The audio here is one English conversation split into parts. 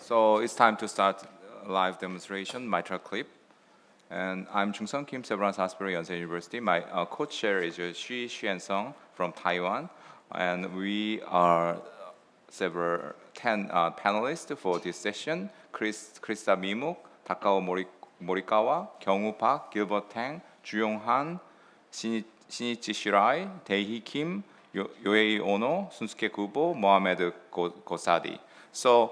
So it's time to start a live demonstration, mitral clip. And I'm Jung-Sun Kim, Severance Hospital, Yonsei University. My co-chair is Shih-Hsien from Taiwan. And we are 10 panelists for this session. Krissada Meemook, Takao Morikawa, Kyung Park, Gilbert Tang, Joo-Yong Hahn, Shinichi Shirai, Dae-Hee Kim, Yohei Ohno, Shunsuke Kubo, Mohammed Gossadi. So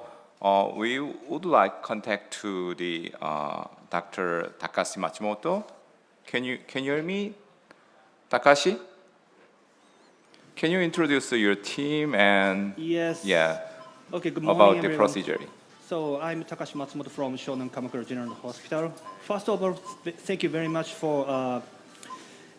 we would like contact to the Dr. Takashi Matsumoto. Can you hear me, Takashi? Can you introduce your team and yes. Yeah. Okay. Good morning, about the everyone. procedure? So I'm Takashi Matsumoto from Shonan Kamakura General Hospital. First of all, thank you very much for.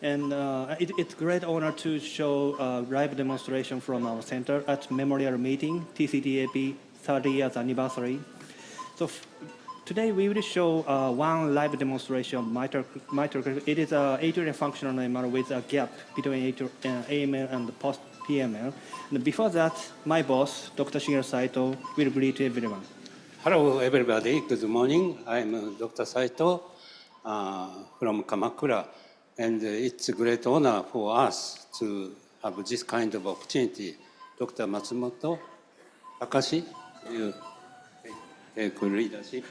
It's a great honor to show live demonstration from our center at memorial meeting, TCTAP 30 years anniversary. So today we will show one live demonstration of mitral. It is an atrial functional MR with a gap between AML and post PML. And before that, my boss, Dr. Shigeru Saito, will greet everyone. Hello, everybody. Good morning. I'm Dr. Saito from Kamakura. And it's a great honor for us to have this kind of opportunity. Dr. Matsumoto, Takashi, you take leadership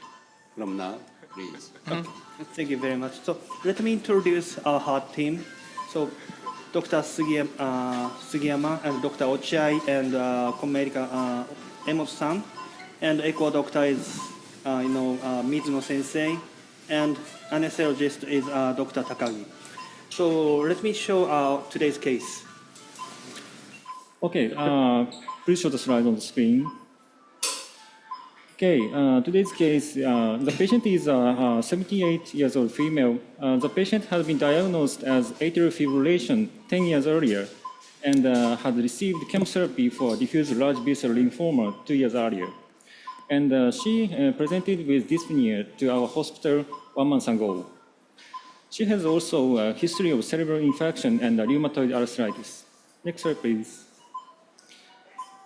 from now, please. Okay. Thank you very much. So let me introduce our heart team. So Dr. Sugiyama and Dr. Ochiai and co-medical Emo-san. And echo doctor is, Mizuno Sensei. And anesthesiologist is Dr. Takagi. So let me show today's case. Okay, please show the slide on the screen. Okay, today's case, the patient is a 78 years old female. The patient has been diagnosed as atrial fibrillation 10 years earlier and had received chemotherapy for diffuse large B-cell lymphoma 2 years earlier. And she presented with dyspnea to our hospital 1 month ago. She has also a history of cerebral infection and rheumatoid arthritis. Next slide, please.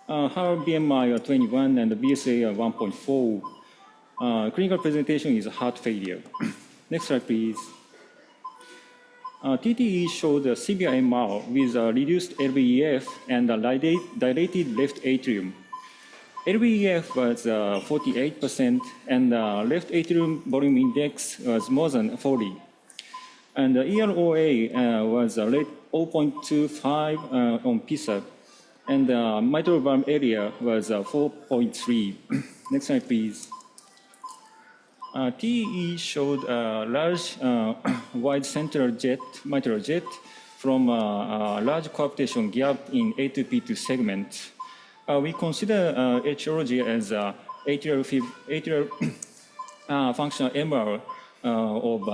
Her BMI are 21 and the BSA are 1.4. Clinical presentation is heart failure. Next slide, please. TTE showed a severe MR with a reduced LVEF and a dilated left atrium. LVEF was 48% and left atrium volume index was more than 40. And the EROA was 0.25 on PSAP, and the mitral valve area was 4.3. Next slide, please. TE showed a large wide central mitral jet from a large coaptation gap in A2P2 segment. We consider etiology as atrial functional MR of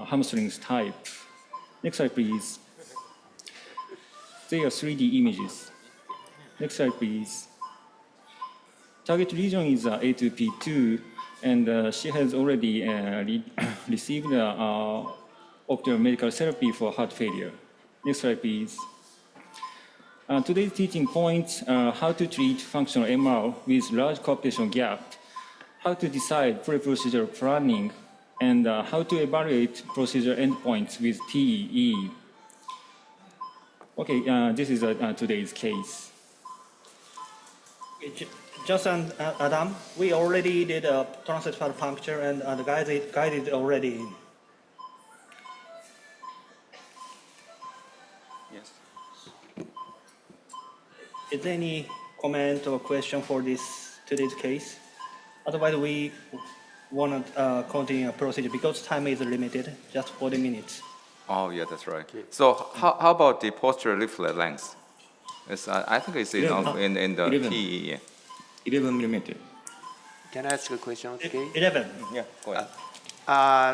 hamstrings type. Next slide, please. They are 3D images. Next slide, please. Target region is A2P2, and she has already received optimal medical therapy for heart failure. Next slide, please. Today's teaching points are how to treat functional MR with large coaptation gap, how to decide pre-procedural planning, and how to evaluate procedure endpoints with TEE. Okay, this is today's case. Just and Adam, we already did a transfer puncture and the guided already. Yes. Is there any comment or question for today's case? Otherwise, we want to continue a procedure because time is limited, just 40 minutes. Oh, yeah, that's right. So how about the posterior leaflet length? I think it's enough in the 11. TE. 11 millimeter. Can I ask a question? Okay. 11. Yeah, go ahead.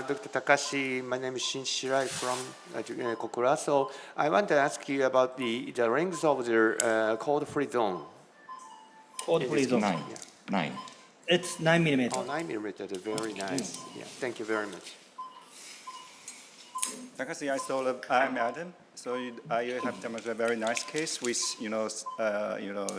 Dr. Takashi, my name is Shirai from Kamakura. So I want to ask you about the length of the cold-free zone. Cold-free zone. 9. Yeah. 9. It's 9 millimeters. Oh, 9 millimeters, very nice. Yeah, thank you very much. Takashi, I'm Adam. So you have demonstrated a very nice case with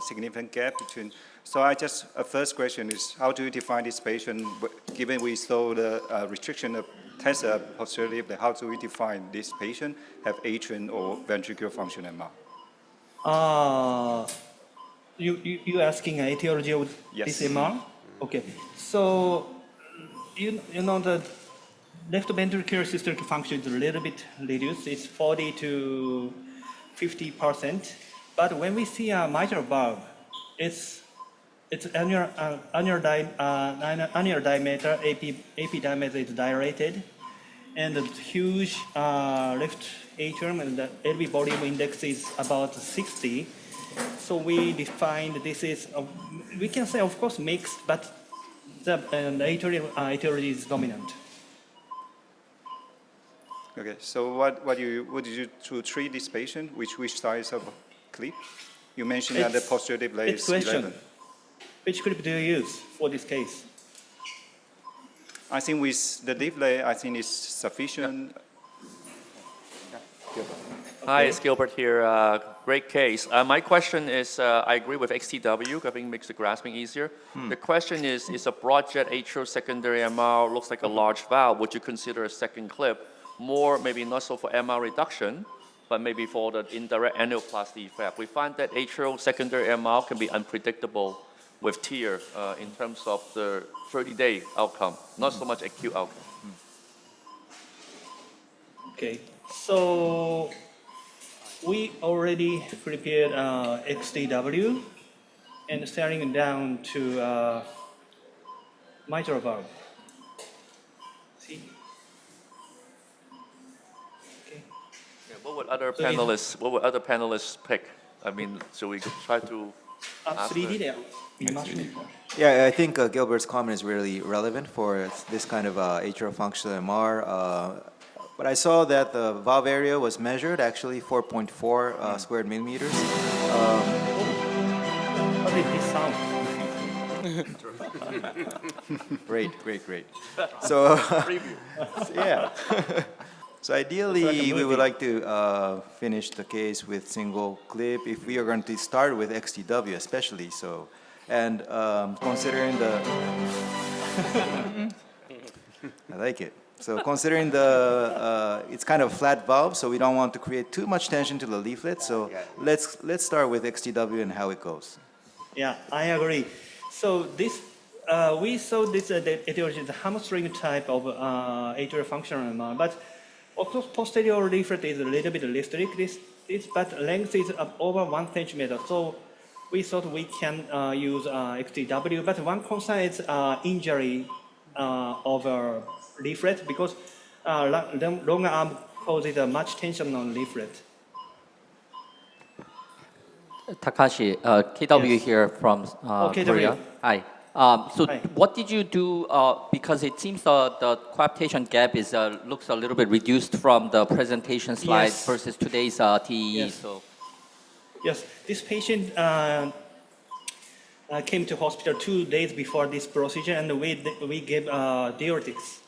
significant gap between So I just, first question is, how do you define this patient, given we saw the restriction of tensor posteriorly, how do we define this patient have atrial or ventricular function MR? You asking etiology of Yes. this MR? Okay. So you know the left ventricular systolic function is a little bit reduced. It's 40 to 50%. But when we see a mitral valve, its annular diameter, AP diameter is dilated, and the huge left atrium and the LV volume index is about 60. So we defined this is, we can say of course mixed, but the etiology is dominant. Okay, so what did you to treat this patient? Which size of clip? You mentioned that the posterior blade is 11. Which clip do you use for this case? I think with the leaflet, I think it's sufficient. Hi, it's Gilbert here. Great case. My question is, I agree with XTW, I think it makes the grasping easier. The question is a broad jet atrial secondary MR looks like a large valve. Would you consider a second clip more, maybe not so for MR reduction, but maybe for the indirect annuloplasty effect? We find that atrial secondary MR can be unpredictable with TEER in terms of the 30-day outcome, not so much acute outcome. Okay, so we already prepared XTW and steering down to mitral valve. See? Okay. Yeah, what would other panelists pick? I mean, so we could try to ask 3D them. で見ましょう。 Yeah, I think Gilbert's comment is really relevant for this kind of atrial functional MR. But I saw that the valve area was measured, actually 4.4 square millimeters. What is this sound? Great. So, yeah. So ideally, we would like to finish the case with single clip if we are going to start with XTW especially. So, and considering the, I like it. So considering the, it's kind of flat valve, so we don't want to create too much tension to the leaflet. So let's start with XTW and how it goes. Yeah, I agree. So this, we saw this etiology, the hamstring type of atrial functional MR, but of course posterior leaflet is a little bit restricted, but length is over 1 centimeter. So we thought we can use XTW, but one concern is injury over leaflet because longer arm causes much tension on leaflet. Takashi, KW Yes. here from KW. Korea. Hi. So Hi. what did you do, because it seems the coaptation gap is looks a little bit reduced from the presentation slide Yes. versus today's TEE. Yes. So Yes, this patient came to hospital 2 days before this procedure, and we gave diuretics.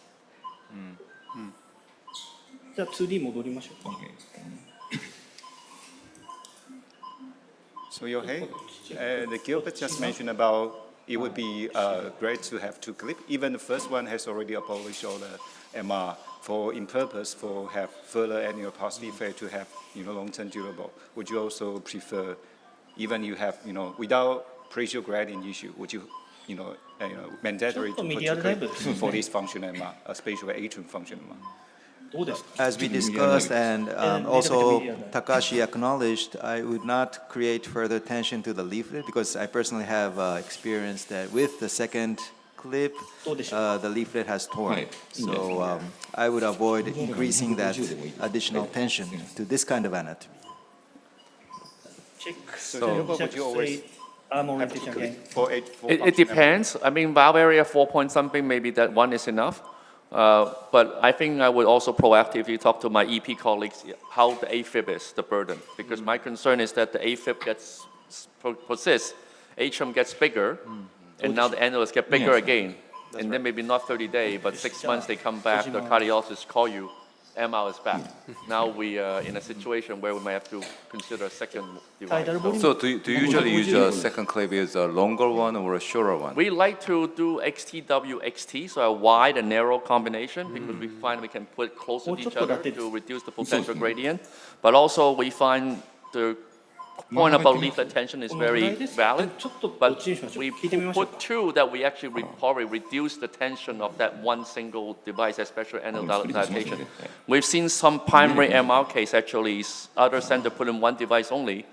じゃあ 2D 戻りましょうか。 So Yohei, the Gilbert just mentioned about it would be great to have 2 clip. Even the first one has already abolished all the MR for in purpose for have further annuloplasty effect to have long-term durable. Would you also prefer, even you have without pressure gradient issue, would you mandatory to put 2 clip for this function MR, especially atrium function MR? どうですか As we discussed and also Takashi acknowledged, I would not create further tension to the leaflet because I personally have experienced that with the second clip, the leaflet has torn. So I would avoid increasing that additional tension to this kind of anatomy. Check. So Gilbert, would you always arm have 2 orientation clip again. for It function depends. I mean, valve area 4 point something, maybe that one is enough. But I think I would also proactively talk to my EP colleagues how the AFib is, the burden. Because my concern is that the AFib persists, atrium gets bigger, and now the annulus get bigger again. And then maybe not 30 days, but 6 months they come back, the cardiologist call you MR is back. Now we are in a situation where we might have to consider a second device. So do you usually use a second clip is a longer one or a shorter one? We like to do XTW XT, so a wide and narrow combination, because we find we can put closer to each other to reduce the potential gradient. But also we find the point about leaflet tension is very valid, but we put two that we actually probably reduce the tension of that one single device, especially endodilatation. We've seen some primary MR case actually, other center put in one device only,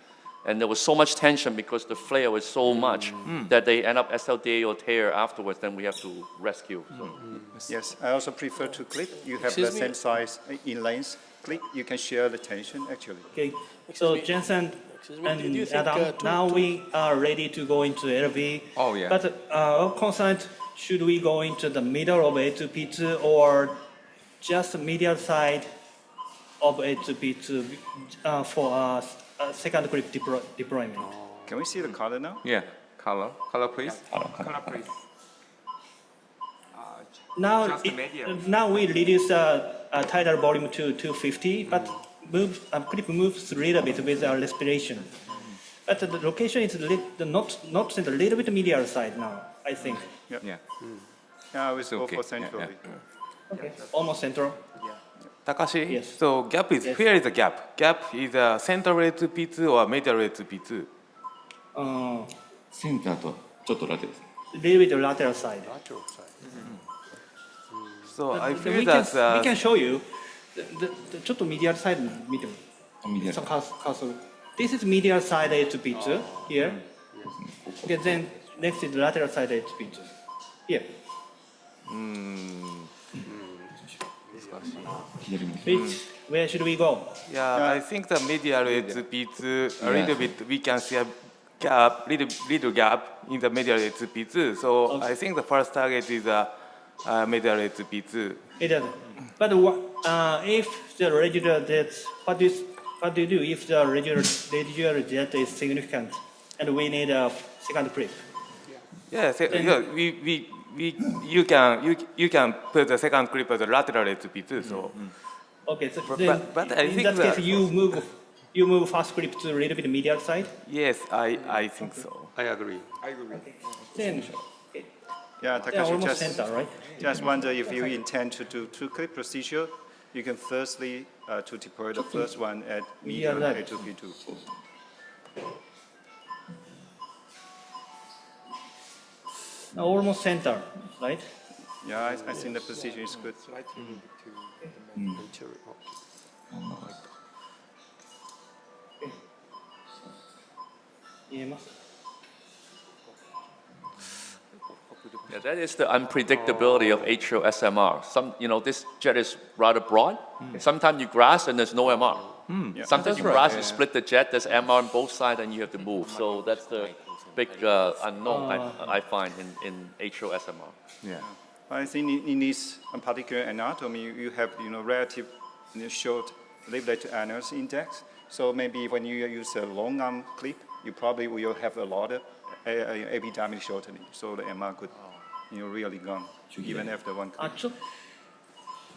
and there was so much tension because the flare was so much that they end up SLDA or TEER afterwards, then we have to rescue. So. Yes, I also prefer to clip. You have the same size in length. Clip, you can share the tension actually. Okay, so Jensen and Adam, now we are ready to go into LV. Oh, yeah. But our concern, should we go into the middle of A to P2 or just the medial side of A to P2 for a second clip deployment? Can we see the color now? Yeah, color please. Color please. Now, now we reduce the tidal volume to 250, but clip moves a little bit with our respiration. But the location is not a little bit medial side now, I think. Yeah. Yeah. Yeah, I will go okay. for centrally. Okay. Almost central. Takashi, Yes. so gap is, where is the gap? Gap is center related to P2 or medial related to P2? センターとちょっとラテですね。 little bit lateral side. So I But feel we that can show you. ちょっと medial side 見ても。medial So cursor. This is medial side A to P2 here. Okay, then next is lateral side A to P2 here. Where should we go? yeah, I think the medial related to P2 a little bit we can see a gap, little gap in the medial related to P2. So Okay. I think the first target is medial related to P2. It doesn't. But if the residual jet, what do you do if the residual jet is significant and we need a second clip? Yeah, you can put the second clip as a lateral related to P2. So Okay, so But- then but I in think that that- case you move first clip to a little bit medial side. yes, I think so. I agree. Then Yeah, they're Takashi, almost center, right? just wonder if you intend to do two-clip procedure, you can firstly to deploy the first one at medial Yeah, A to P2. Almost center, right? Yeah, I think the position is good. 見えます。 Yeah, that is the unpredictability of atrial SMR. This jet is rather broad. Sometimes you grasp and there's no MR. Sometimes you grasp, you split the jet, there's MR on both sides, and you have to move. So that's the big unknown I find in atrial SMR. Yeah. I think in this particular anatomy, you have relative short leaflet to annulus index. So maybe when you use a long arm clip, you probably will have a lot of epidermal shortening. So the MR could really gone even after one clip.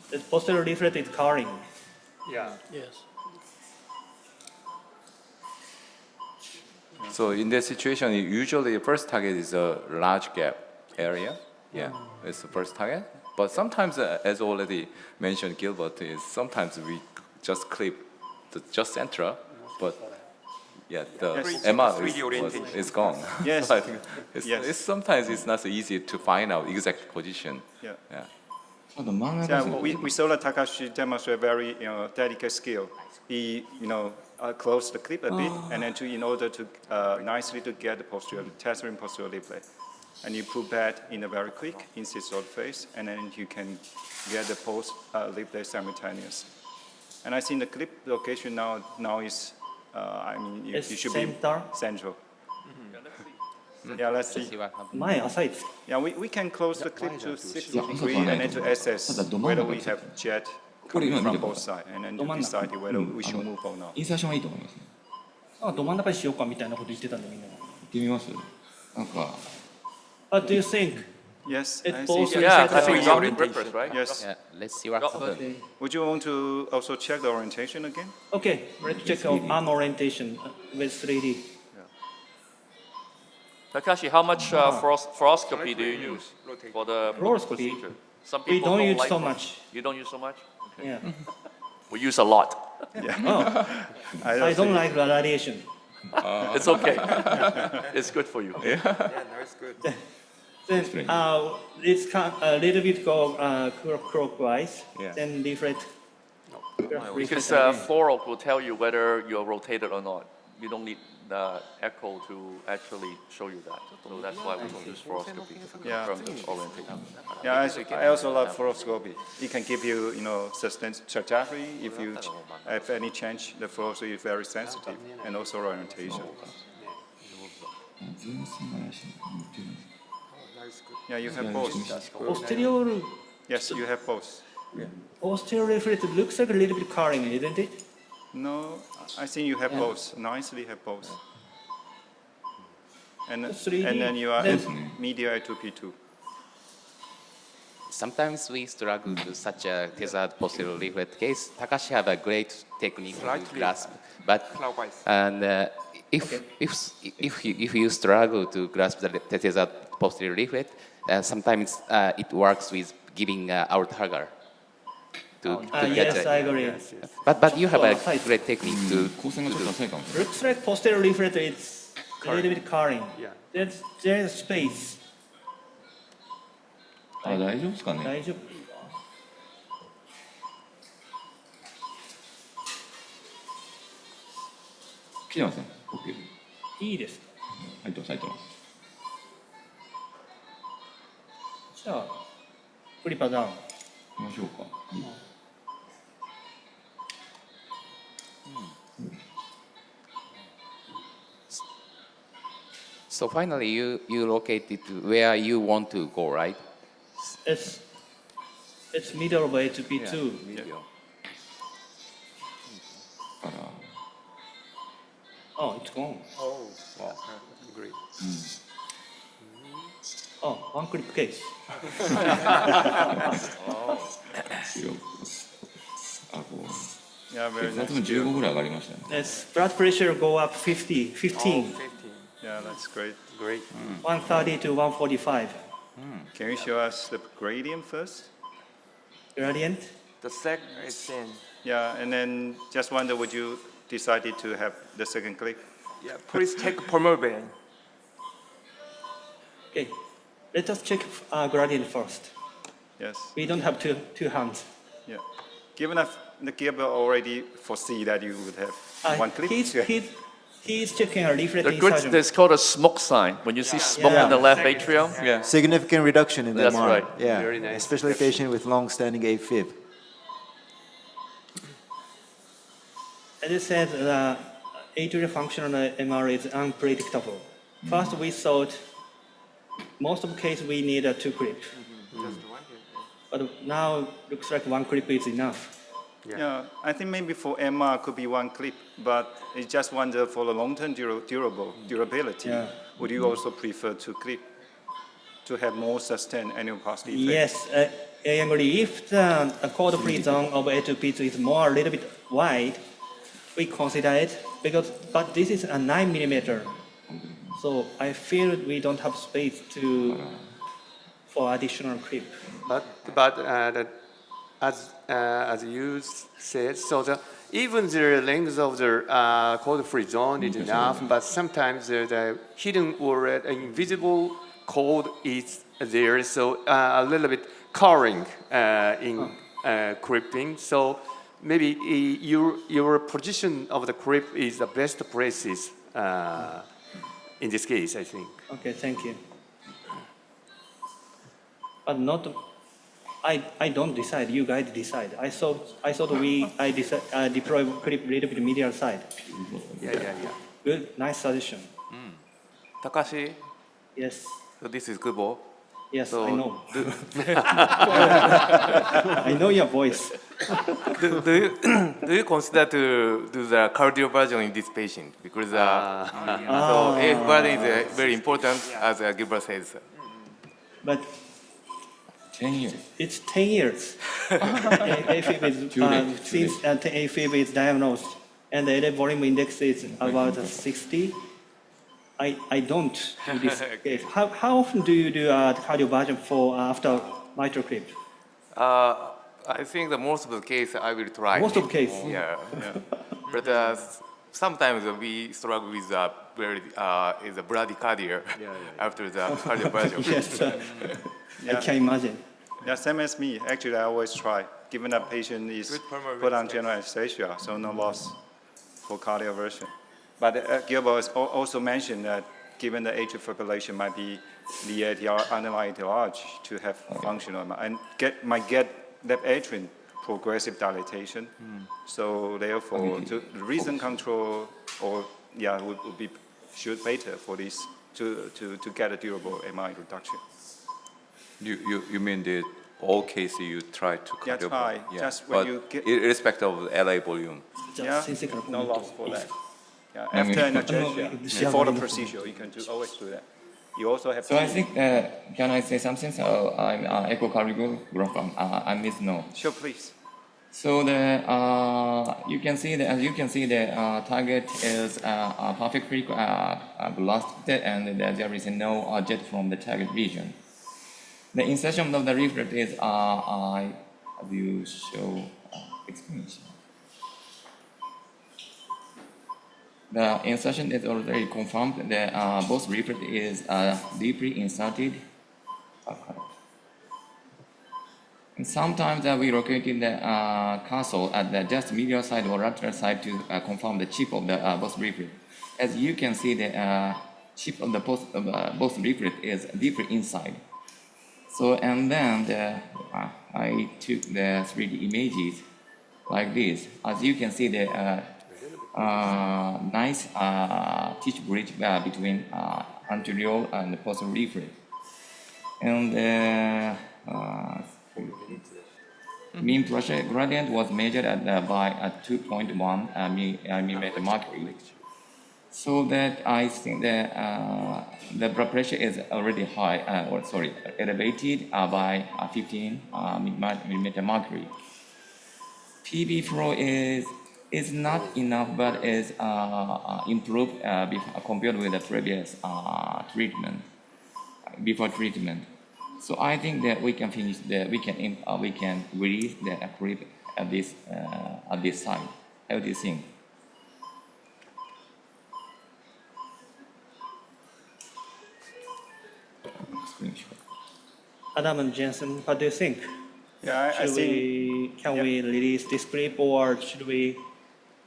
The posterior leaflet is covering. Yeah. Yes. So in that situation, usually the first target is a large gap area. Yeah, it's the first target. But sometimes, as already mentioned, Gilbert, is sometimes we just clip the just central, but yeah, the MR is gone. Yes. So I think Yes. sometimes it's not so easy to find out exact position. Yeah. Yeah. あと真ん中 Yeah, we saw that Takashi demonstrate very delicate skill. He closed the clip a bit, and then in order to nicely to get the posterior tethering posterior leaflet, and you put that in a very quick incisor phase, and then you can get the post leaflet simultaneous. And I think the clip location now is it It's should center? be central. Yeah, let's see. 前浅いです。 Yeah, we can close the clip to 60 degrees and then to assess whether we have jet coming from both sides, and then to decide whether we should move or not. インサーションはいいと思いますね。ど真ん中にしようかみたいなこと言ってたんでみんな。行ってみますなんか、 What do you think? Yes, It's I both see. Yeah, I reset think and you're orientation. grippers, right? Yes. Yeah, let's see what happens. Would you want to also check the orientation again? Okay, let's check our arm orientation with 3D. Takashi, how much fluoroscopy do you use for the Fluoroscopy? procedure? Some We people don't use like so fluor- much. You don't use so much? Okay. Yeah. We use a lot. Oh, I don't like the radiation. It's okay. It's good for you. Then it's a little bit go clockwise, Yeah. then different. Because fluoro will tell you whether you're rotated or not. You don't need the echo to actually show you that. So that's why we don't use fluoroscopy Yeah. from the orientation. Yeah, I also love fluoroscopy. It can give you, sustained trajectory. If you have any change, the fluoroscopy is very sensitive, and also orientation. Yeah, you have both. Posterior, Yes, you have both. posterior reflex looks like a little bit curling, isn't it? No, I think you have both. Nicely have both. And 3D, and then you are then- at media A2P2. Sometimes we struggle to such a tethered posterior leaflet case. Takashi have a great technique to Slightly grasp, but clockwise. and if you struggle to grasp the tethered posterior leaflet, sometimes it works with giving out hugger to get yes, it. I agree. But you have a Side. great technique to 光線がちょっと浅いかも。 Looks like posterior reflex is a little bit curling. Yeah. There's space. あ、大丈夫ですかね。大丈夫。来てますね。OK。いいです。入ってます、入ってます。じゃあ、フリッパーダウン。行きましょうか。So finally, you located where you want to go, right? It's middle way to be two. から Oh, it's gone. Oh, wow. Great. Oh, one clip case. あ、こう。 Yeah, very 血 nice. 圧も15ぐらい上がりましたね。 Yes, blood pressure go up 15. Yeah, that's great. Great. 130 to 145. Can you show us the gradient first? Gradient. The second is in. Yeah, and then just wonder, would you decided to have the second clip? Yeah, please take pulmonary vein. Okay, let us check gradient first. Yes. We don't have two hands. Yeah. Given that the Gilbert already foresee that you would have one clip. He's checking a leaflet The good, incision. there's called a smoke sign. When you see smoke in the left atrium, Significant reduction in the That's MR. right. Yeah, Very nice. especially patient with long-standing AFib. As I said, the atrial function on the MR is unpredictable. First, we thought most of the case we need a two clip. But now looks like one clip is enough. Yeah, I think maybe for MR could be one clip, but it's just wonder for the long-term durability. Yeah. Would you also prefer to clip to have more sustained annual positive effect? Yes, I agree. If the cord-free zone of A2P2 is a little bit wide, we consider it but this is a 9 millimeter. So I feel we don't have space for additional clip. But as you said, so even the length of the code-free zone is enough, but sometimes the hidden or invisible code is there, so a little bit coloring in clipping. So maybe your position of the clip is the best places in this case, I think. Okay, thank you. But not, I don't decide. You guys decide. I thought I deploy clip a little bit medial side. Yeah. Good, nice suggestion. Takashi, Yes, so this is Kubo. yes, So I know. I know your voice. do you consider to do the cardio version in this patient? Because so AF version is very important, as Gilbert says. But 10 years. It's 10 years. AFib is, since AFib is diagnosed, and the LF volume index is about 60. I don't do this case. How often do you do cardioversion for after mitral clip? I think the most of the case I will try. Most of the case. Yeah. But sometimes we struggle with is a bradycardia after the cardioversion. Yes, I can imagine. Yeah, same as me. Actually, I always try, given that patient is put on general anesthesia, so no loss for cardioversion. But Gilbert also mentioned that given the age of population might be the ATR underlying etiology to have functional and might get left atrium progressive dilatation. So therefore, the reason control would be better for this to get a durable MI reduction. You mean that all cases you try to cardio? Try. Just when you get irrespective of the LA volume. No loss for that. Yeah, after anesthesia, before the procedure, you can always do that. You also have. So I think, can I say something? So I'm echocardiographer. I miss no. Sure, please. So you can see that, as you can see, the target is perfectly blasted, and there is no jet from the target region. The insertion of the leaflet is I will show explanation. The insertion is already confirmed. The both leaflet is deeply inserted. And sometimes we located the castle at the just medial side or lateral side to confirm the chip of the both leaflet. As you can see, the chip of the both leaflet is deeply inside. So, and then I took the 3D images like this. As you can see, the nice tissue bridge between anterior and posterior leaflet. And mean pressure gradient was measured by 2.1 millimeter mercury. So that I think that the blood pressure is already high, elevated by 15 millimeter mercury. PV flow is not enough, but is improved compared with the previous treatment, before treatment. So I think that we can finish we can release the clip at this site. How do you think? Adam and Jensen, what do you think? Yeah, Can we release this clip, or should we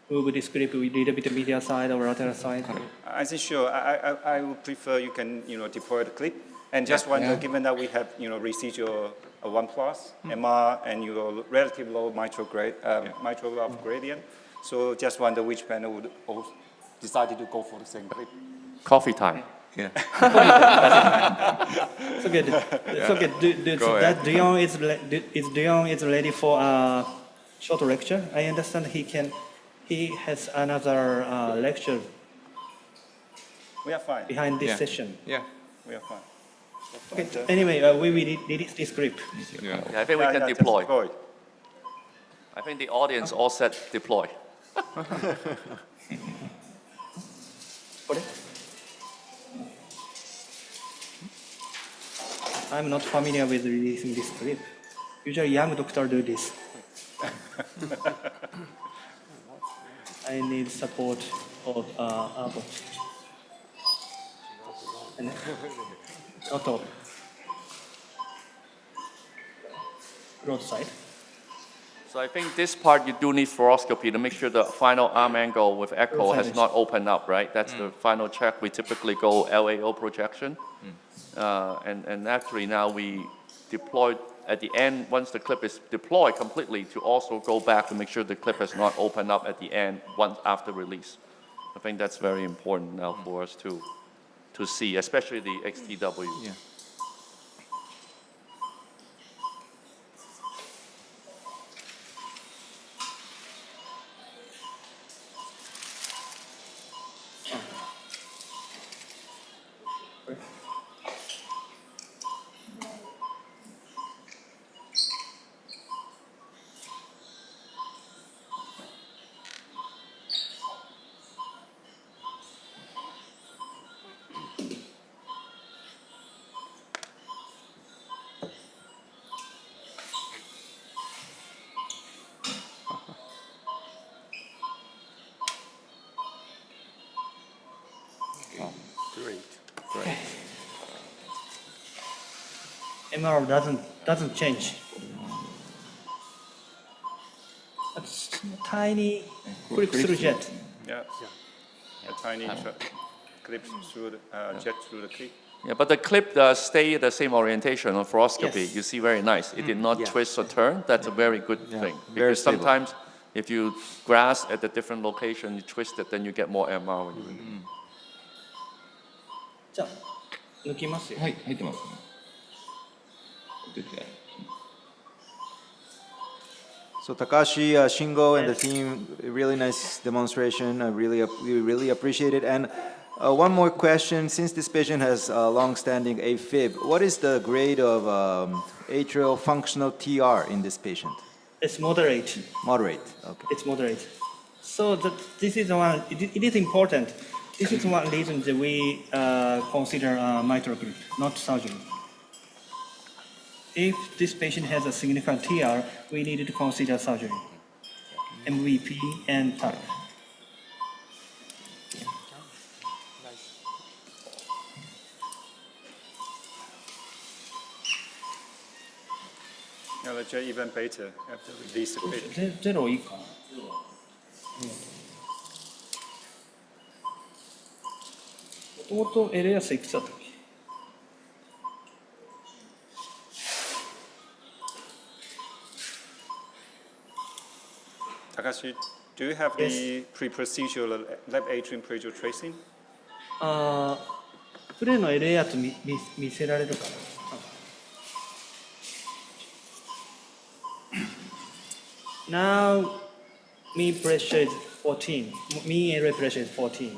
move this clip with a little bit medial side or lateral side? I think sure. I would prefer you can deploy the clip. And just wonder, given that we have residual 1+, MR, and your relatively low mitral valve gradient, so just wonder which panel would decided to go for the same clip. Coffee time. Yeah. So good. So good. So that Do-Yoon is ready for a short lecture. I understand he has another lecture. We are fine. Behind this session. Yeah. We are fine. Okay. Anyway, we will release this script. Yeah, I think we can deploy. I think the audience all said deploy. I'm not familiar with releasing this script. Usually young doctors do this. I need support of Abbott. Not all. Growth side. So I think this part you do need fluoroscopy to make sure the final arm angle with echo has not opened up, right? That's the final check. We typically go LAO projection. And actually now we deployed at the end, once the clip is deployed completely, to also go back to make sure the clip has not opened up at the end once after release. I think that's very important now for us to see, especially the XTW. Yeah. Great. MR doesn't change. It's tiny clip-through jet. Yeah. A tiny clip through the jet through the clip. Yeah, but the clip stay the same orientation on fluoroscopy. Yes. You see very nice. It did not twist or turn. That's a very good thing. very Because stable. sometimes if you grasp at a different location, you twist it, then you get more MR when you release. じゃあ抜きますよ。はい、入ってますね。出て So Takashi, Shingo, and the team, really nice demonstration. We really appreciate it. And one more question: since this patient has long-standing AFib, what is the grade of atrial functional TR in this patient? It's moderate. Moderate. Okay. It's moderate. So this is one. It is important. This is one reason that we consider mitral clip, not surgery. If this patient has a significant TR, we need to consider surgery, MVP and TAP. Now the jet even better after release the clip. ゼロいいかな。もともと LS いくつだったっけ？ Takashi, do you have the pre-procedure left atrium pressure tracing? プレーの LA 圧見せられるかな。Now, mean pressure is 14. Mean area pressure is 14.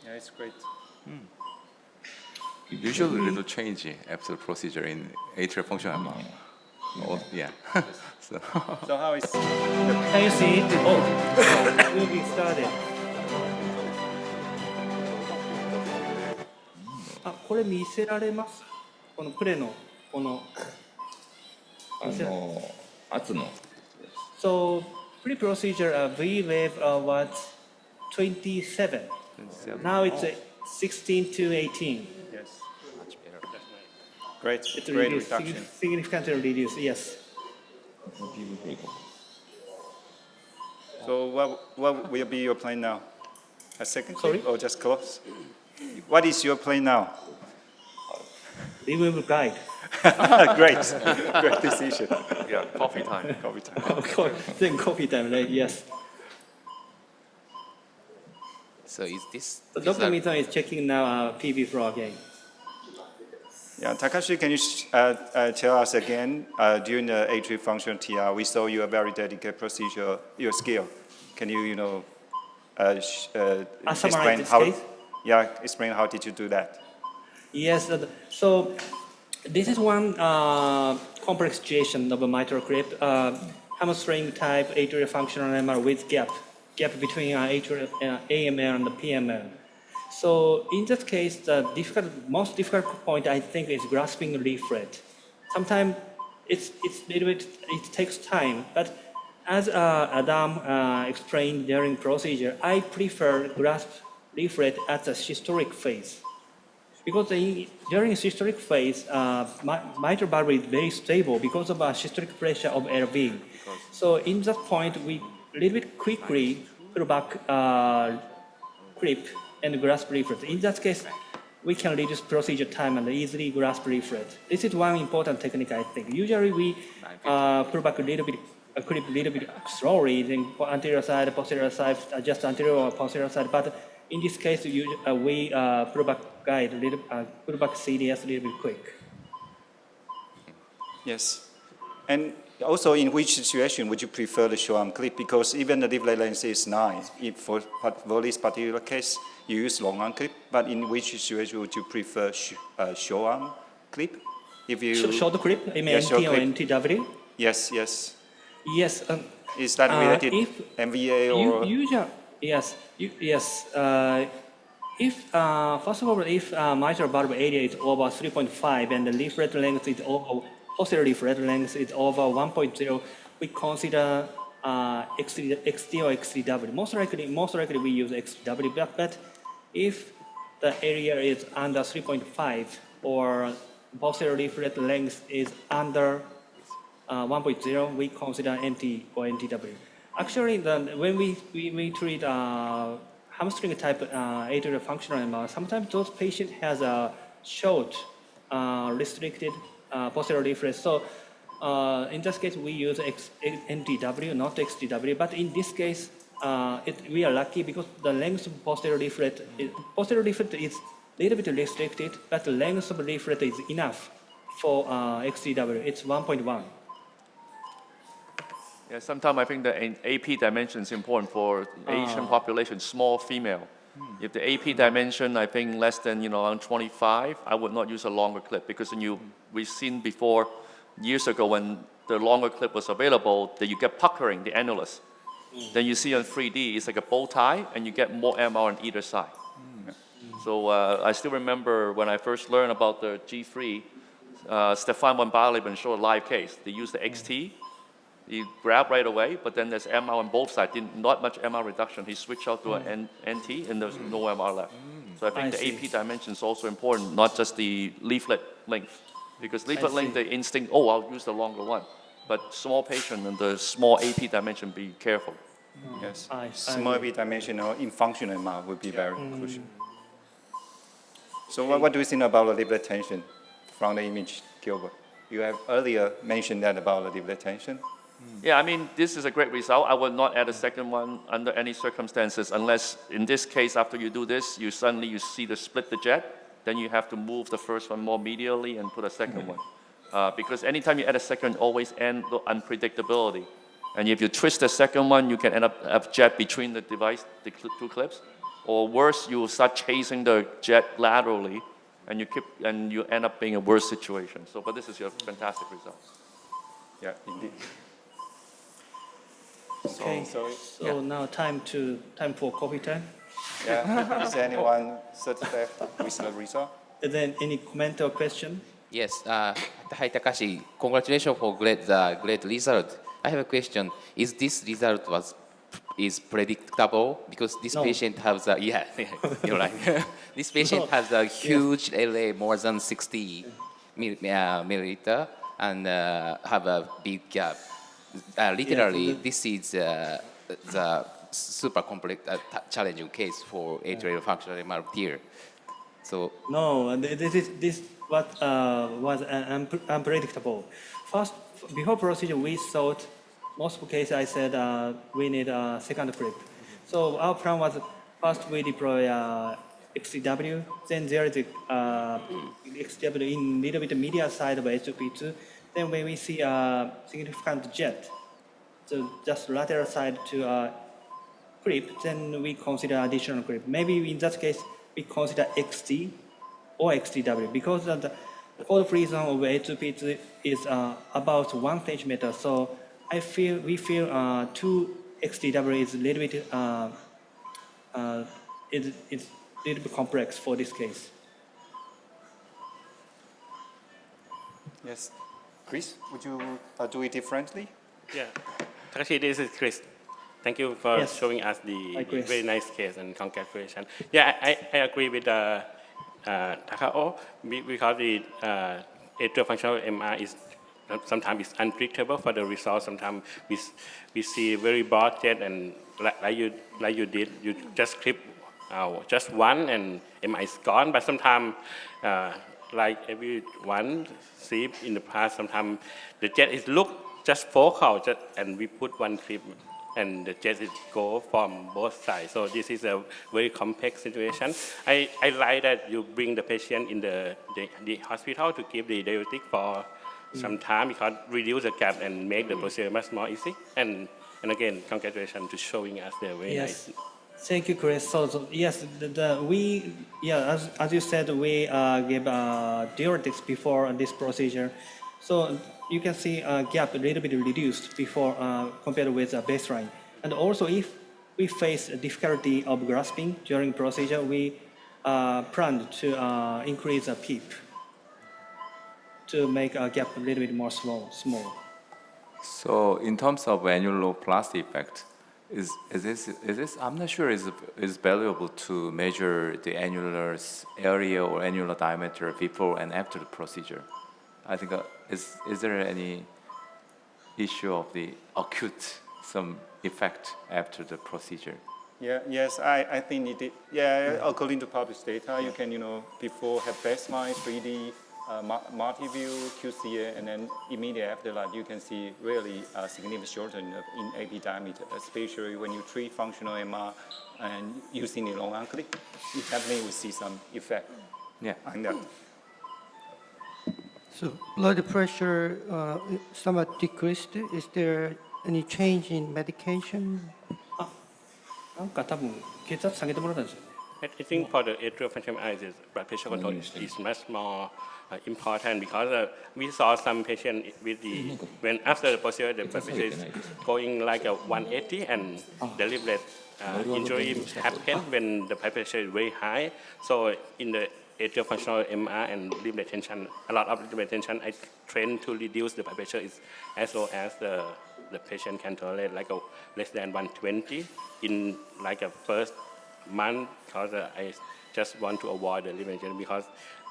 Yeah, it's great. Usually little change after procedure in atrial function MR. Oh, yeah. so how is... Can you see it? Oh, will be started. これ見せられます？このプレのこの。圧の。So pre-procedure V wave was 27. Now it's 16 to 18. Yes. Great. It's Great reduced, reduction. significantly reduced. Yes. So what will be your plan now? A second Sorry? clip or just close? What is your plan now? Remove guide. Great. Great decision. Yeah, coffee time. Coffee time. Of course. Then coffee time, right? Yes. So is this? So Dr. Mito is checking now PV flow again. Yeah, Takashi, can you tell us again, during the atrial function TR, we saw you a very dedicated procedure, your skill. Can you, explain this how? case? Yeah, explain how did you do that? Yes. So this is one complex situation of a mitral clip, hamstring type atrial functional MR with gap between atrial AMR and the PMR. So in that case, the most difficult point I think is grasping leaflet. Sometimes it takes time, but as Adam explained during procedure, I prefer grasp leaflet at the systolic phase. Because during systolic phase, mitral valve is very stable because of systolic pressure of LV. So in that point, we a little bit quickly pull back clip and grasp leaflet. In that case, we can reduce procedure time and easily grasp leaflet. This is one important technique, I think. Usually we pull back a clip a little bit slowly, then anterior side, posterior side, adjust anterior or posterior side. But in this case, we pull back guide, pull back CDS a little bit quick. Yes. And also, in which situation would you prefer the show arm clip? Because even the leaflet length is 9. If for this particular case, you use long arm clip. But in which situation would you prefer show arm clip? If you short clip, MNT or NTW? Yes, yes. Yes. Is that related to MVA or? Yes. First of all, if mitral valve area is over 3.5 and the leaflet length is over, posterior leaflet length is over 1.0, we consider XT or XTW. Most likely we use XTW, but If the area is under 3.5 or posterior leaflet length is under 1.0, we consider NT or NTW. Actually, when we treat hamstring type atrial functional MR, sometimes those patients has a short restricted posterior leaflet. So in this case, we use NTW, not XTW. But in this case, we are lucky because the length of posterior leaflet is a little bit restricted, but the length of the leaflet is enough for XTW. It's 1.1. Yeah, sometimes I think the AP dimension is important for Asian population, small female. If the AP dimension, I think less than around 25, I would not use a longer clip because we've seen before years ago when the longer clip was available that you get puckering the annulus. Then you see on 3D it's like a bow tie and you get more MR on either side. So I still remember when I first learned about the G3, Stefan von Barleben showed a live case. They used the XT. He grabbed right away, but then there's MR on both sides. Not much MR reduction. He switched out to an NT, and there's no MR left. So I think the AP dimension is also important, not just the leaflet length. Because leaflet length, the instinct, I'll use the longer one. But small patient and the small AP dimension, be careful. Yes, small AP dimension or in functional MR would be very crucial. So what do you think about the leaflet tension from the image, Gilbert? You have earlier mentioned that about the leaflet tension. Yeah, I mean, this is a great result. I would not add a second one under any circumstances unless, in this case, after you do this, you suddenly see the split the jet, then you have to move the first one more medially and put a second one. Because anytime you add a second, always end the unpredictability. And if you twist the second one, you can end up have jet between the device, the two clips. Or worse, you will start chasing the jet laterally, and you end up being a worse situation. So, but this is your fantastic result. Yeah, indeed. Okay. So now time for coffee time. Yeah. Is anyone satisfied with the result? Is there any comment or question? Yes. Hi, Takashi. Congratulations for great result. I have a question. Is this result is predictable? Because this patient has you're right. This patient has a huge LA, more than 60 milliliter, and have a big gap. Literally, this is the super complex, challenging case for atrial functional MR TEER. So no, this what was unpredictable. First, before procedure, we thought most of the cases I said we need a second clip. So our plan was first we deploy XTW, then there is XTW in little bit medial side of H2P2. Then when we see a significant jet, so just lateral side to clip, then we consider additional clip. Maybe in that case, we consider XT or XTW because the cold free zone of H2P2 is about 1 centimeter. So we feel 2 XTW is a little bit it's a little bit complex for this case. Yes. Chris, would you do it differently? Yeah. Takashi, this is Chris. Thank you for showing us the very nice case and congratulations. Yeah, I agree with Takao because the atrial functional MR is sometimes it's unpredictable for the results. Sometimes we see very broad jet and like you did, you just clip just one and MR is gone. But sometimes like everyone see in the past, sometimes the jet is look just focal, and we put one clip, and the jet is go from both sides. So this is a very complex situation. I like that you bring the patient in the hospital to give the diuretic for some time because reduce the gap and make the procedure much more easy. And again, congratulations to showing us the very nice. Thank you, Chris. So yes, as you said, we gave diuretics before this procedure. So you can see a gap a little bit reduced before compared with baseline. And also, if we face a difficulty of grasping during procedure, we planned to increase the PEEP to make a gap a little bit more small. So in terms of annuloplasty effect, this? I'm not sure. Is valuable to measure the annular area or annular diameter before and after the procedure? I think is there any issue of the acute some effect after the procedure? Yeah, yes, I think it did. Yeah, according to published data, you can, before have baseline 3D, multi-view, QCA, and then immediately after that, you can see really a significant shortening in AP diameter, especially when you treat functional MR and using the long arm clip. You definitely will see some effect. Yeah. On that. So blood pressure somewhat decreased. Is there any change in medication? I think for the atrial function MRI, blood pressure control is much more important because we saw some patients with when after the procedure, the blood pressure is going like a 180 and the leaflet injury happen when the blood pressure is very high. So in the atrial functional MR and leaflet tension, a lot of leaflet tension, I train to reduce the blood pressure as low as the patient can tolerate, like a less than 120 in like a first month, because I just want to avoid the leaflet tension, because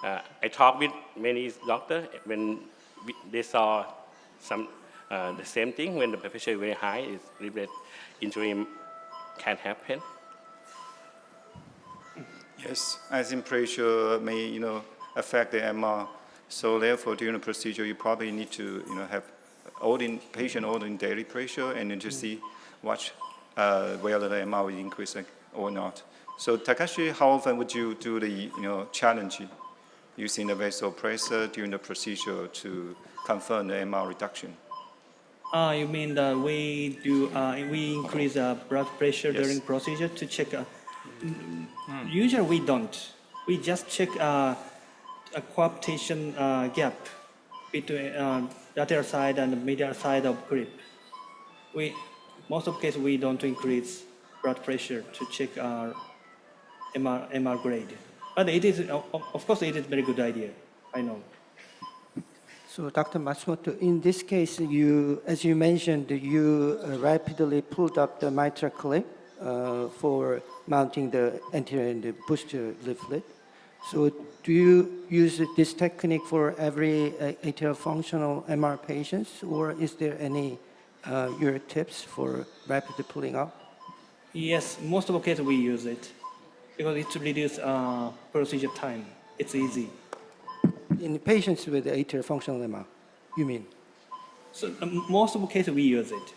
I talked with many doctors when they saw some the same thing. When the blood pressure is very high, is leaflet injury can happen. Yes, I think pressure may affect the MR. So therefore, during the procedure, you probably need to have patient ordering daily pressure and then to see whether the MR will increase or not. So Takashi, how often would you do the challenge using the vasopressor during the procedure to confirm the MR reduction? You mean that we increase blood pressure during procedure to check? Usually we don't. We just check a coaptation gap between lateral side and the medial side of grip. Most of the cases we don't increase blood pressure to check our MR grade. But it is, of course, it is a very good idea. I know. So, Dr. Matsumoto, in this case, as you mentioned, you rapidly pulled up the mitral clip for mounting the anterior and the posterior leaflet. So, do you use this technique for every atrial functional MR patients, or is there any your tips for rapidly pulling up? Yes, most of the cases we use it because it reduces procedure time. It's easy. In patients with atrial functional MR, you mean? So most of the cases we use it.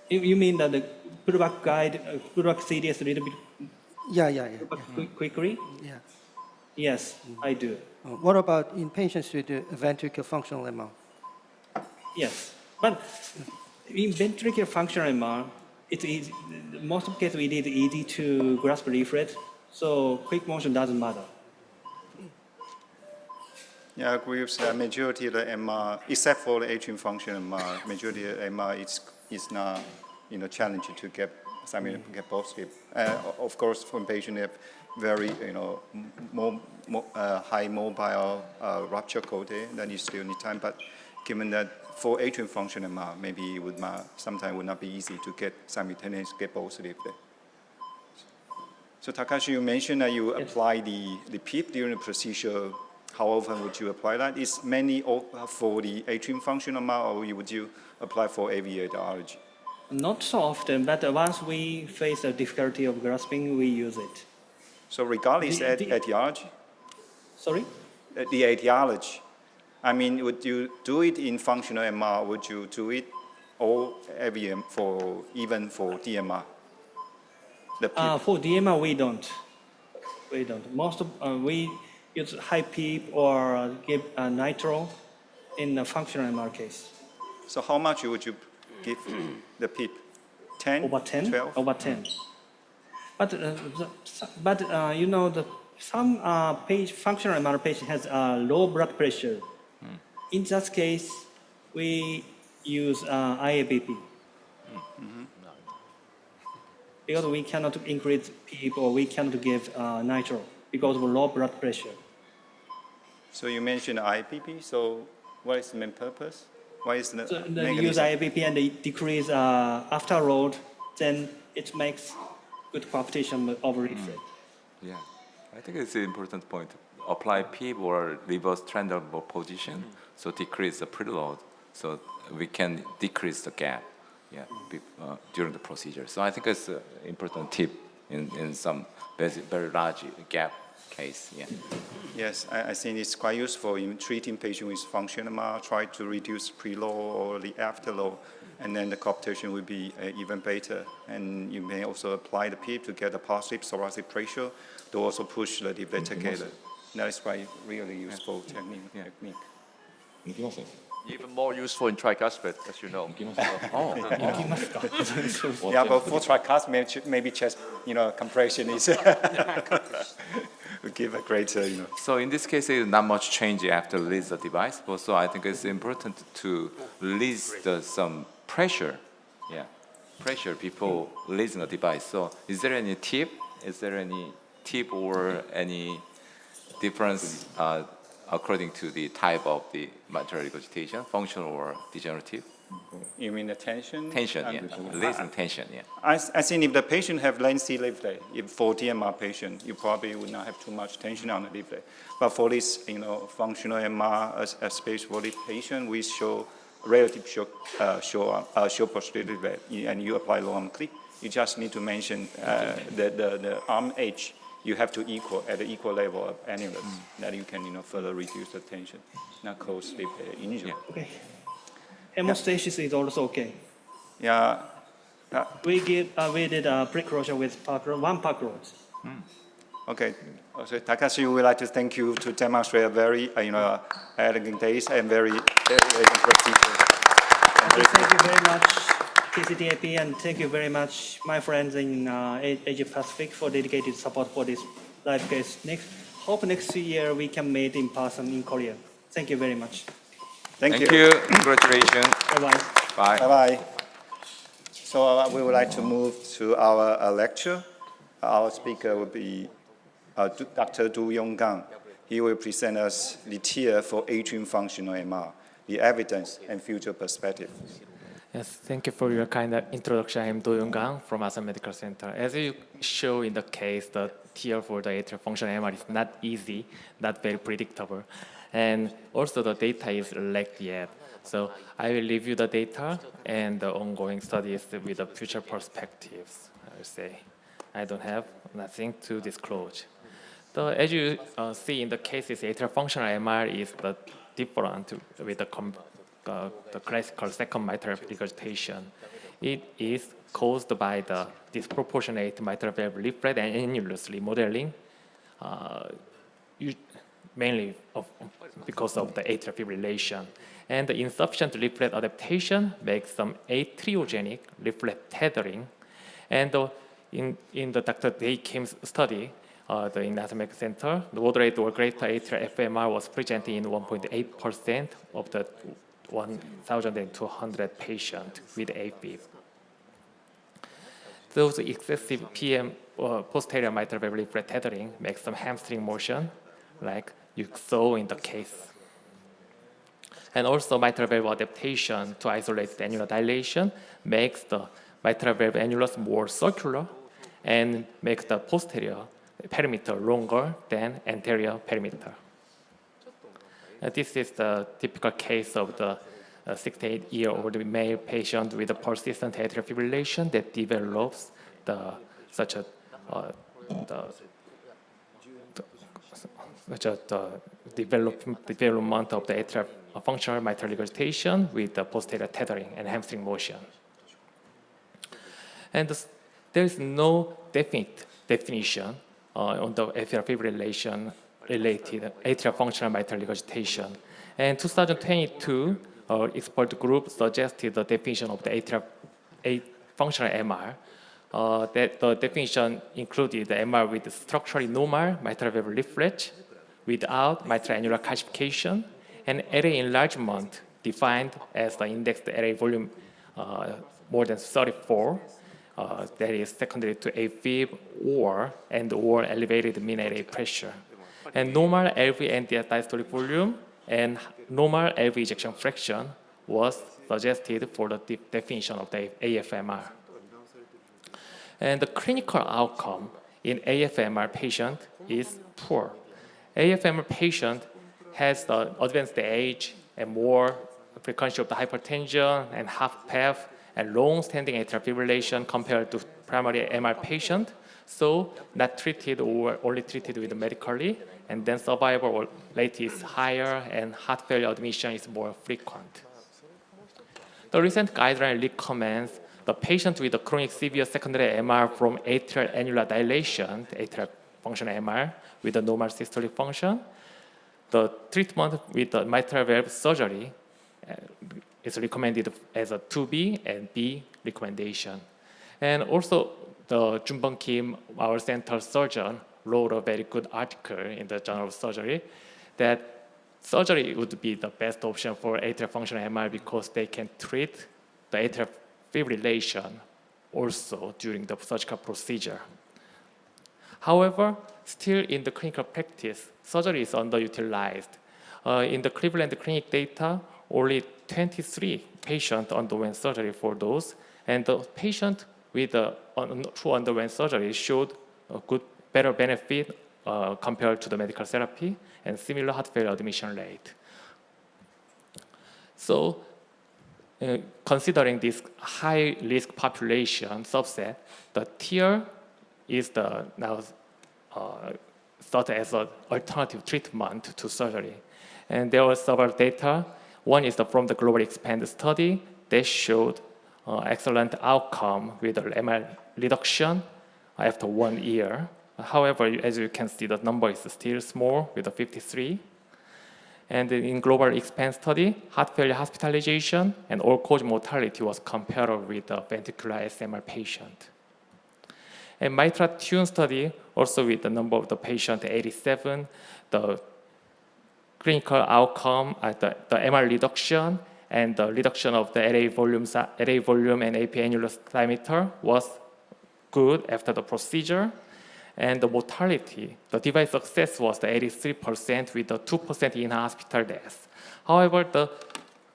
You mean that the pullback guide, pullback CDS a little bit? Yeah. Quickly? Yeah. Yes, I do. What about in patients with ventricular functional MR? Yes, but in ventricular functional MR, it's easy. Most of the cases we did easy to grasp leaflet, so quick motion doesn't matter. Yeah, I agree with the majority of the MR, except for the atrial function MR, majority of MR is not challenging to get positive. Of course, for patients have very high mobile rupture code, then you still need time. But given that for atrial function MR, maybe it would sometimes would not be easy to get simultaneous get positive there. So Takashi, you mentioned that you apply the PEEP during the procedure. How often would you apply that? Is mainly for the atrial function MR, or would you apply for AV etiology? Not so often, but once we face the difficulty of grasping, we use it. So regardless of etiology? Sorry? The etiology. I mean, would you do it in functional MR? Would you do it or AVM even for DMR? For DMR, we don't. We don't. Most of we use high PEEP or give nitro in the functional MR case. So how much would you give the PEEP? 10? Over 10? 12? Over 10. But some functional MR patient has low blood pressure. In that case, we use IABP. Because we cannot increase PEEP or we cannot give nitro because of low blood pressure. So you mentioned IABP, so what is the main purpose? Why is the They use IABP and they decrease afterload then it makes good coaptation of leaflet. Yeah, I think it's an important point. Apply PIB or reverse trend of position, so decrease the preload, so we can decrease the gap, during the procedure. So I think it's an important tip in some very large gap case. Yeah. Yes, I think it's quite useful in treating patients with functional MR, try to reduce preload or the afterload, and then the coaptation will be even better. And you may also apply the PIB to get a positive thoracic pressure to also push the leaflet together. That is why really useful technique. Even more useful in tricuspid, as you know. Yeah, but for tricuspid, maybe chest, compression is would give a greater, So in this case, there's not much change after release the device, but so I think it's important to release some pressure. Yeah, pressure before releasing the device. So is there any tip? Is there any tip or any difference according to the type of the mitral regurgitation, functional or degenerative? You mean the tension? Tension, yeah. Releasing tension, yeah. I think if the patient have lengthy leaflet, if for DMR patient, you probably would not have too much tension on the leaflet. But for this, functional MR, especially for the patient, we show relative short posterior leaflet, and you apply long clip. You just need to mention the arm edge. You have to at the equal level of annulus, that you can further reduce the tension, not cause leaflet injury. Okay. Hemostasis is also okay. Yeah. We did a preclosure with one park rod. Okay. So Takashi, we would like to thank you to demonstrate a very elegant case and very elegant procedure. Thank you very much, TCTAP, and thank you very much, my friends in Asia Pacific, for dedicated support for this live case. Hope next year we can meet in person in Korea. Thank you very much. Thank you. Congratulations. Bye-bye. Bye. Bye-bye. So we would like to move to our lecture. Our speaker will be Dr. Do-Yoon. He will present us the TEER for atrial functional MR, the evidence and future perspective. Yes, thank you for your kind introduction. I'm Do-Yoon from Asan Medical Center. As you show in the case, the TEER for the atrial functional MR is not easy, not very predictable. And also the data is lagged yet. So I will review the data and the ongoing studies with the future perspectives, I would say. I don't have nothing to disclose. So as you see in the cases, atrial functional MR is different with the classical second mitral regurgitation. It is caused by the disproportionate mitral valve leaflet and annulus remodeling, mainly because of the atrial fibrillation. And the insufficient leaflet adaptation makes some atriogenic leaflet tethering. And in the Dr. Dae-Hee's study, in Asan Center, the moderate or greater atrial FMR was presented in 1.8% of the 1,200 patients with AFib. Those excessive PM posterior mitral valve leaflet tethering makes some hamstring motion, like you saw in the case. And also mitral valve adaptation to isolate the annular dilation makes the mitral valve annulus more circular and makes the posterior perimeter longer than anterior perimeter. This is the typical case of the 68-year-old male patient with a persistent atrial fibrillation that develops the development of the atrial functional mitral regurgitation with the posterior tethering and hamstring motion. And there is no definite definition on the atrial fibrillation related atrial functional mitral regurgitation. And 2022, our expert group suggested the definition of the atrial functional MR. That the definition included the MR with structurally normal mitral valve leaflet without mitral annular calcification, and array enlargement defined as the indexed array volume more than 34, that is secondary to AFib or elevated mean array pressure. And normal LV and diastolic volume and normal LV ejection fraction was suggested for the definition of the AFMR. And the clinical outcome in AFMR patient is poor. AFMR patient has the advanced age and more frequency of the hypertension and half path and long-standing atrial fibrillation compared to primary MR patient. So not treated or only treated with medically, and then survival rate is higher and heart failure admission is more frequent. The recent guideline recommends the patient with a chronic severe secondary MR from atrial annular dilation, atrial function MR, with a normal systolic function. The treatment with the mitral valve surgery is recommended as a 2B and B recommendation. And also, the Jung-Sun Kim, our center surgeon, wrote a very good article in the Journal of Surgery that surgery would be the best option for atrial functional MR because they can treat the atrial fibrillation also during the surgical procedure. However, still in the clinical practice, surgery is underutilized. In the Cleveland Clinic data, only 23 patients underwent surgery for those, and the patient with who underwent surgery showed a better benefit compared to the medical therapy and similar heart failure admission rate. So, considering this high-risk population subset, the TEER is now thought as an alternative treatment to surgery. And there were several data. One is from the Global Expand study. They showed excellent outcome with the MR reduction after 1 year. However, as you can see, the number is still small with the 53. And in Global Expand study, heart failure hospitalization and all-cause mortality was comparable with the ventricular SMR patient. And mitral tune study, also with the number of the patient 87, the clinical outcome at the MR reduction and the reduction of the LA volume and AP annular diameter was good after the procedure. And the mortality, the device success was the 83% with the 2% in-hospital death. However, the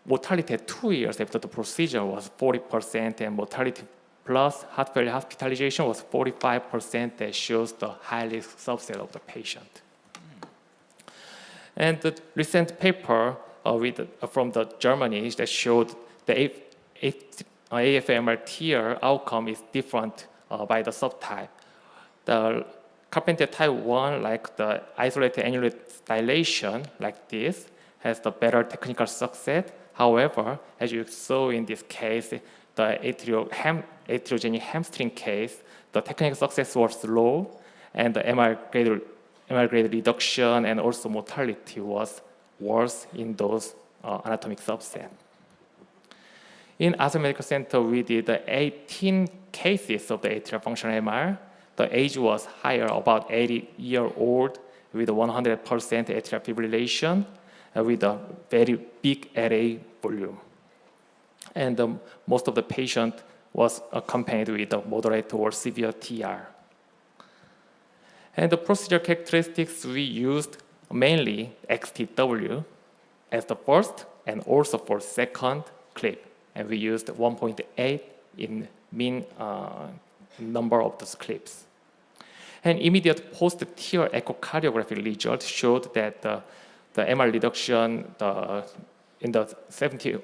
mortality at 2 years after the procedure was 40%, and mortality plus heart failure hospitalization was 45%. That shows the high-risk subset of the patient. And the recent paper from Germany that showed the AFMR TEER outcome is different by the subtype. The Carpenter type 1, like the isolated annular dilation, like this, has the better technical success. However, as you saw in this case, the atriogenic hamstring case, the technical success was low, and the MR grade reduction and also mortality was worse in those anatomic subset. In Aspen Medical Center, we did 18 cases of the atrial functional MR. The age was higher, about 80-year-old, with 100% atrial fibrillation, with a very big LA volume. And most of the patient was accompanied with a moderator or severe TR. And the procedure characteristics, we used mainly XTW as the first and also for second clip. And we used 1.8 in mean number of those clips. And immediate post-TEER echocardiographic results showed that the MR reduction in the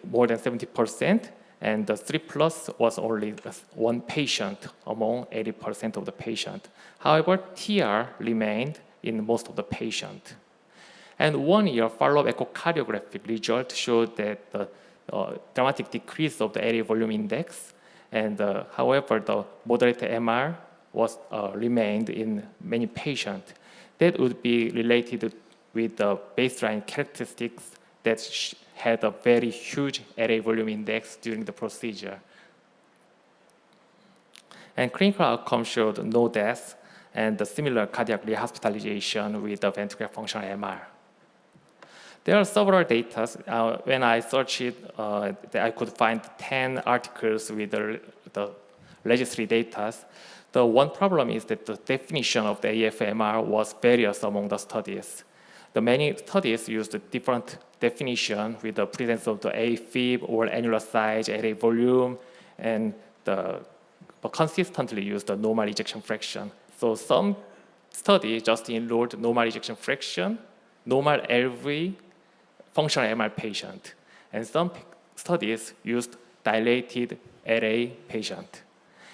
more than 70%, and the 3+ was only one patient among 80% of the patient. However, TEER remained in most of the patient. And 1 year follow-up echocardiographic result showed that the dramatic decrease of the area volume index, and however, the moderate MR was remained in many patients. That would be related with the baseline characteristics that had a very huge area volume index during the procedure. And clinical outcome showed no death and a similar cardiac rehospitalization with the ventricular functional MR. There are several data. When I searched it, I could find 10 articles with the registry data. The one problem is that the definition of the AFMR was various among the studies. The many studies used a different definition with the presence of the AFib or annular size, area volume, and the but consistently use the normal ejection fraction. So some studies just enrolled normal ejection fraction, normal LV, functional MR patient, and some studies used dilated LA patient.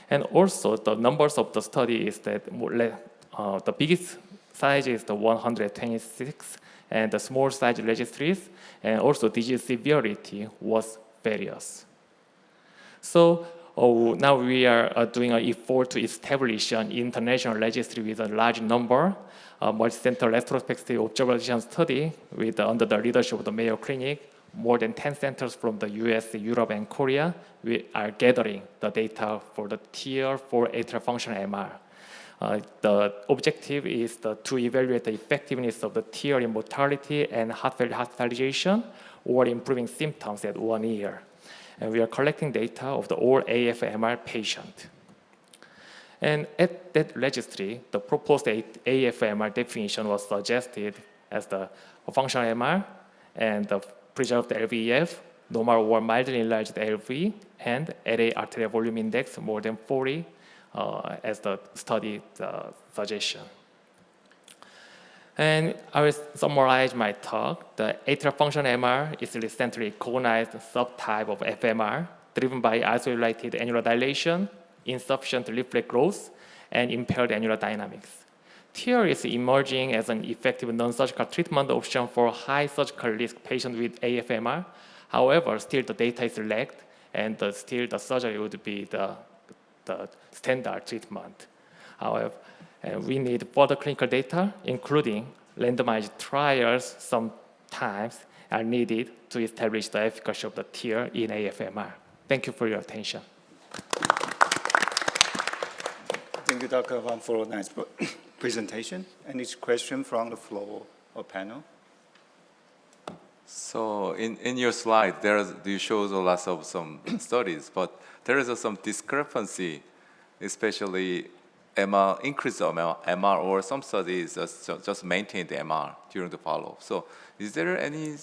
And also the numbers of the study is that the biggest size is the 126, and the small size registries, and also disease severity was various. So now we are doing an effort to establish an international registry with a large number, multi-center retrospective observation study under the leadership of the Mayo Clinic. More than 10 centers from the US, Europe, and Korea. We are gathering the data for the TEER for atrial functional MR. The objective is to evaluate the effectiveness of the TEER in mortality and heart failure hospitalization or improving symptoms at 1 year. And we are collecting data of the all AFMR patient. And at that registry, the proposed AFMR definition was suggested as the functional MR and the preserved LVEF, normal or mildly enlarged LV, and LA arterial volume index more than 40 as the study suggestion. And I will summarize my talk. The atrial function MR is a recently recognized subtype of FMR driven by isolated annular dilation, insufficient leaflet growth, and impaired annular dynamics. TEER is emerging as an effective non-surgical treatment option for high surgical risk patients with AFMR. However, still the data is lagged, and still the surgery would be the standard treatment. However, we need further clinical data, including randomized trials sometimes are needed to establish the efficacy of the TEER in AFMR. Thank you for your attention. Thank you, Dr. Hahn, for a nice presentation. Any question from the floor or panel? So in your slide, you show lots of some studies, but there is some discrepancy, especially MR, increase of MR, or some studies just maintain the MR during the follow-up. So is there any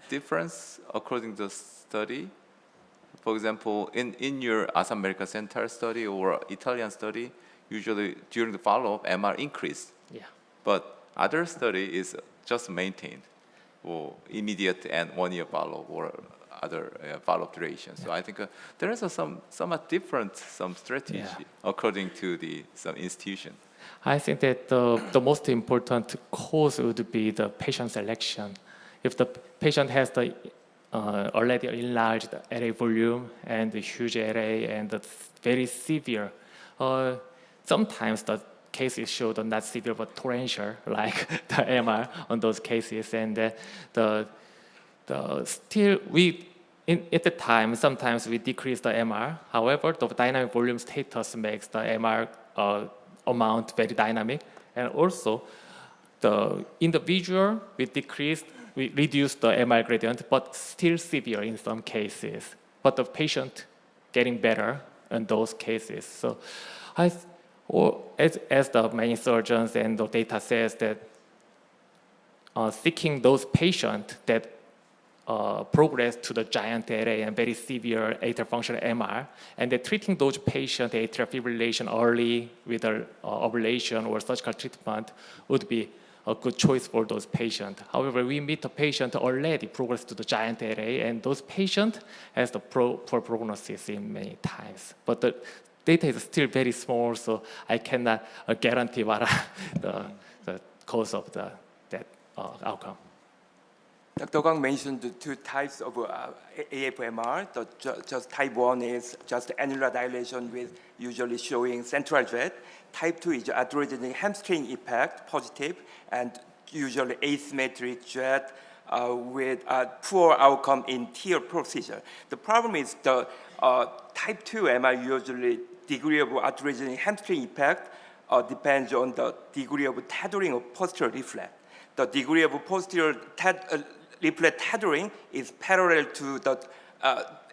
difference according to the study? For example, in your Assam Medical Center study or Italian study, usually during the follow-up, MR increased. Yeah. But other study is just maintained, or immediate and 1 year follow-up, or other follow-up duration. So I think there is somewhat different strategy according to some institution. I think that the most important cause would be the patient selection. If the patient has the already enlarged LA volume and the huge LA and the very severe, sometimes the cases show the not severe but torrential, like the MR on those cases, and still at the time sometimes we decrease the MR. However, the dynamic volume status makes the MR amount very dynamic, and also the individual we reduce the MR gradient, but still severe in some cases. But the patient getting better in those cases. So, as the many surgeons and the data says that seeking those patients that progress to the giant LA and very severe atrial functional MR, and then treating those patients atrial fibrillation early with ablation or surgical treatment would be a good choice for those patients. However, we meet the patient already progressed to the giant LA, and those patients has the poor prognosis in many times. But the data is still very small, so I cannot guarantee what are the cause of that outcome. Dr. Kang mentioned the two types of AFMR. Just type 1 is just annular dilation with usually showing central jet. Type 2 is atherogenic hamstring effect, positive, and usually asymmetric jet with poor outcome in TEER procedure. The problem is the type 2 MR usually degree of atherogenic hamstring effect depends on the degree of tethering of posterior leaflet. The degree of posterior leaflet tethering is parallel to the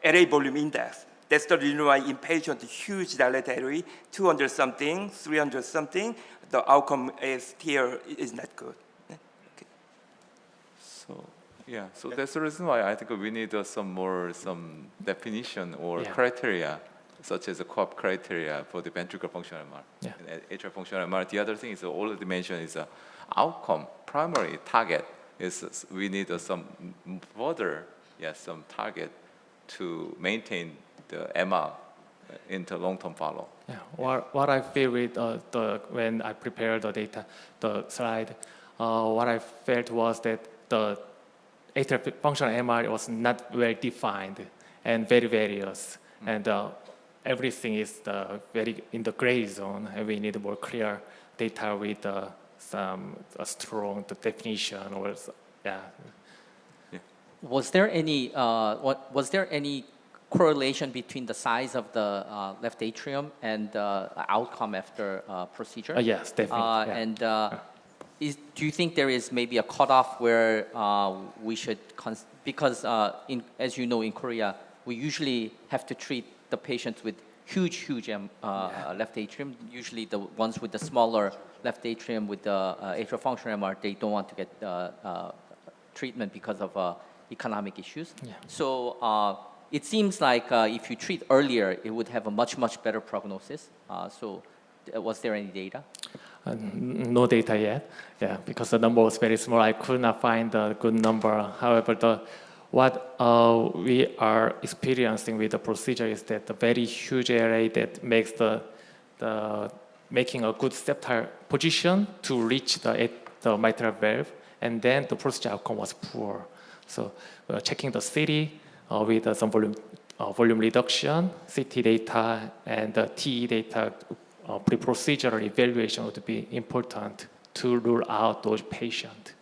LA volume index. That's the reason why in patient huge dilated LV, 200 something, 300 something, the outcome is TEER is not good. Okay. So that's the reason why I think we need some definition or criteria such as the co-op criteria for the ventricular functional MR. Yeah. And atrial functional MR. The other thing is already mentioned is outcome. Primary target is we need some further, some target to maintain the MR into long-term follow. Yeah. What I feel with when I prepared the data, the slide, what I felt was that the atrial functional MR was not well defined and very various, and everything is very in the gray zone, and we need more clear data with some strong definition or Was there any correlation between the size of the left atrium and the outcome after procedure? Yes, definitely. And do you think there is maybe a cutoff where we should, because as you know, in Korea, we usually have to treat the patients with huge left atrium. Usually the ones with the smaller left atrium with the atrial functional MR, they don't want to get treatment because of economic issues. Yeah. So it seems like if you treat earlier, it would have a much better prognosis. So was there any data? No data yet, because the number was very small. I could not find a good number. However, what we are experiencing with the procedure is that the very huge area that makes the making a good septal position to reach the mitral valve, and then the procedure outcome was poor. So checking the CT with some volume reduction, CT data, and the TE data, pre-procedural evaluation would be important to rule out those patients.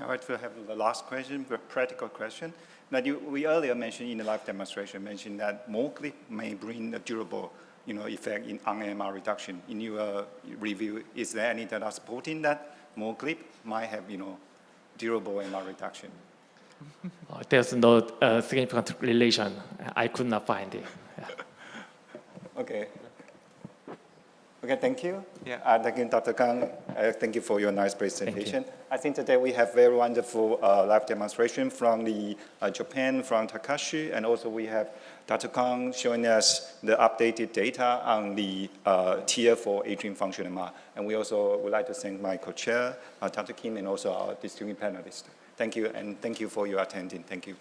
All right, we'll have the last question, the practical question. Now, we earlier mentioned in the live demonstration, mentioned that more clip may bring a durable effect on MR reduction. In your review, is there any data supporting that more clip might have durable MR reduction? There's no significant relation. I could not find it. Okay. Okay, thank you. Yeah. Thank you, Dr. Kang. Thank you for your nice presentation. I think today we have very wonderful live demonstration from Japan, from Takashi, and also we have Dr. Kang showing us the updated data on the TEER for atrial functional MR. And we also would like to thank my co-chair, Dr. Kim, and also our distinguished panelists. Thank you, and thank you for your attending. Thank you.